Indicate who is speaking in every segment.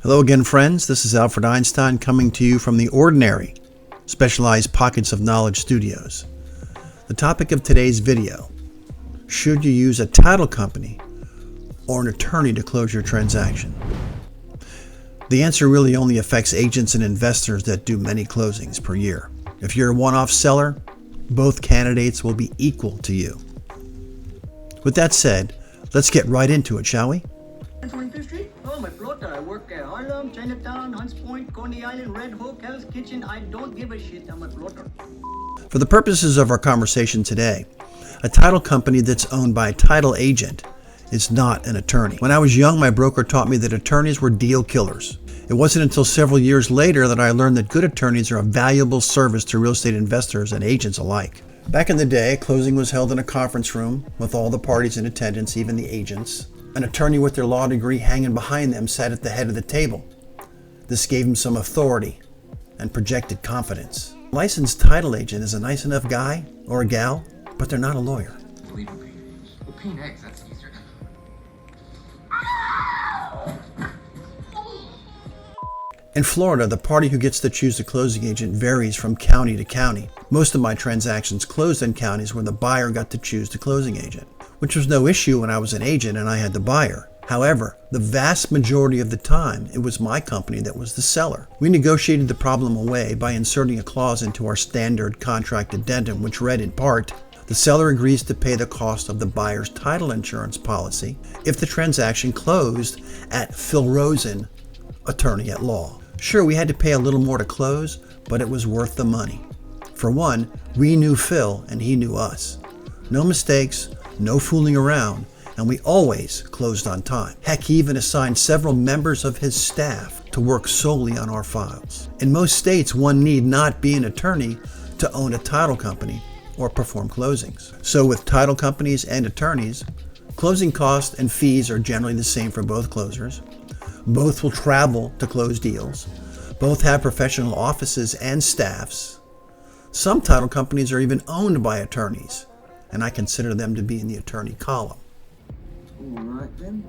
Speaker 1: Hello again, friends. This is Alfred Einstein coming to you from the Ordinary, Specialized Pockets of Knowledge Studios. The topic of today's video: should you use a title company or an attorney to close your transaction? The answer really only affects agents and investors that do many closings per year. If you're a one-off seller, both candidates will be equal to you. With that said, let's get right into it, shall we?
Speaker 2: 25th Street? Oh, my floater. I work at Harlem, Chinatown, Hunts Point, Coney Island, Red Hook, Hell's Kitchen. I don't give a shit. I'm a floater.
Speaker 1: For the purposes of our conversation today, a title company that's owned by a title agent is not an attorney. When I was young, my broker taught me that attorneys were deal killers. It wasn't until several years later that I learned that good attorneys are a valuable service to real estate investors and agents alike. Back in the day, closing was held in a conference room with all the parties in attendance, even the agents. An attorney with their law degree hanging behind them sat at the head of the table. This gave him some authority and projected confidence. A licensed title agent is a nice enough guy or a gal, but they're not a lawyer.
Speaker 3: We'll paint eggs, that's easier.
Speaker 1: In Florida, the party who gets to choose the closing agent varies from county to county. Most of my transactions closed in counties where the buyer got to choose the closing agent, which was no issue when I was an agent and I had the buyer. However, the vast majority of the time, it was my company that was the seller. We negotiated the problem away by inserting a clause into our standard contract addendum, which read in part, the seller agrees to pay the cost of the buyer's title insurance policy if the transaction closed at Phil Rosen, attorney at law. Sure, we had to pay a little more to close, but it was worth the money. For one, we knew Phil and he knew us. No mistakes, no fooling around, and we always closed on time. Heck, he even assigned several members of his staff to work solely on our files. In most states, one need not be an attorney to own a title company or perform closings. So with title companies and attorneys, closing costs and fees are generally the same for both closers. Both will travel to close deals. Both have professional offices and staffs. Some title companies are even owned by attorneys, and I consider them to be in the attorney column.
Speaker 2: All right, then.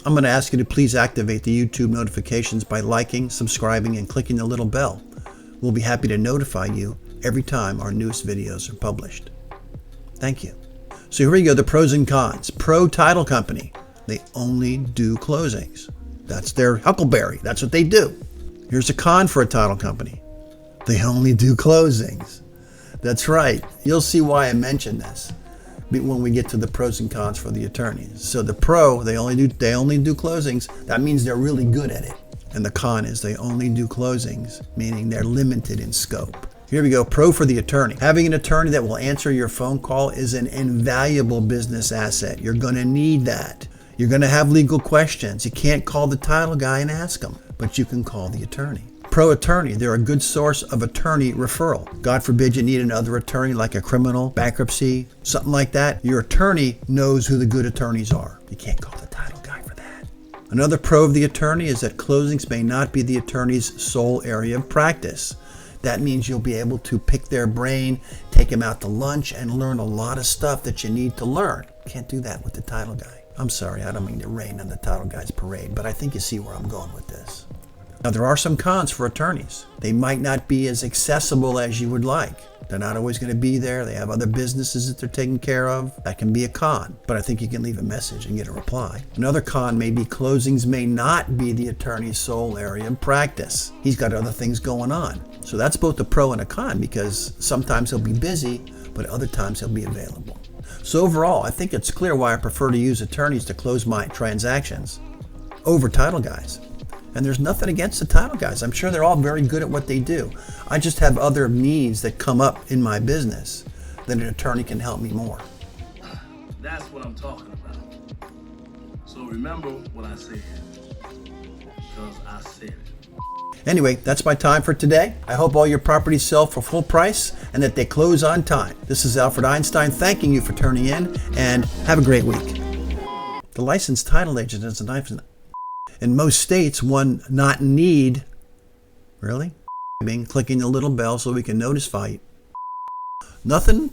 Speaker 1: I'm going to ask you to please activate the YouTube notifications by liking, subscribing, and clicking the little bell. We'll be happy to notify you every time our newest videos are published. Thank you. So here we go, the pros and cons. Pro title company. They only do closings. That's their huckleberry. That's what they do. Here's a con for a title company. They only do closings. That's right. You'll see why I mention this when we get to the pros and cons for the attorneys. So the pro, they only do closings. That means they're really good at it. And the con is they only do closings, meaning they're limited in scope. Here we go. Pro for the attorney. Having an attorney that will answer your phone call is an invaluable business asset. You're going to need that. You're going to have legal questions. You can't call the title guy and ask him, but you can call the attorney. Pro attorney, they're a good source of attorney referral. God forbid you need another attorney like a criminal, bankruptcy, something like that. Your attorney knows who the good attorneys are. You can't call the title guy for that. Another pro of the attorney is that closings may not be the attorney's sole area of practice. That means you'll be able to pick their brain, take them out to lunch, and learn a lot of stuff that you need to learn. Can't do that with the title guy. I'm sorry, I don't mean to rain on the title guy's parade, but I think you see where I'm going with this. Now, there are some cons for attorneys. They might not be as accessible as you would like. They're not always going to be there. They have other businesses that they're taking care of. That can be a con, but I think you can leave a message and get a reply. Another con may be closings may not be the attorney's sole area of practice. He's got other things going on. So that's both a pro and a con, because sometimes he'll be busy, but other times he'll be available. So overall, I think it's clear why I prefer to use attorneys to close my transactions over title guys. And there's nothing against the title guys. I'm sure they're all very good at what they do. I just have other needs that come up in my business that an attorney can help me more.
Speaker 4: That's what I'm talking about. So remember what I said, because I said it.
Speaker 1: Anyway, that's my time for today. I hope all your properties sell for full price and that they close on time. This is Alfred Einstein thanking you for turning in, and have a great week. The licensed title agent is a knife. In most states, one not need, really? Clicking the little bell so we can notify you. Nothing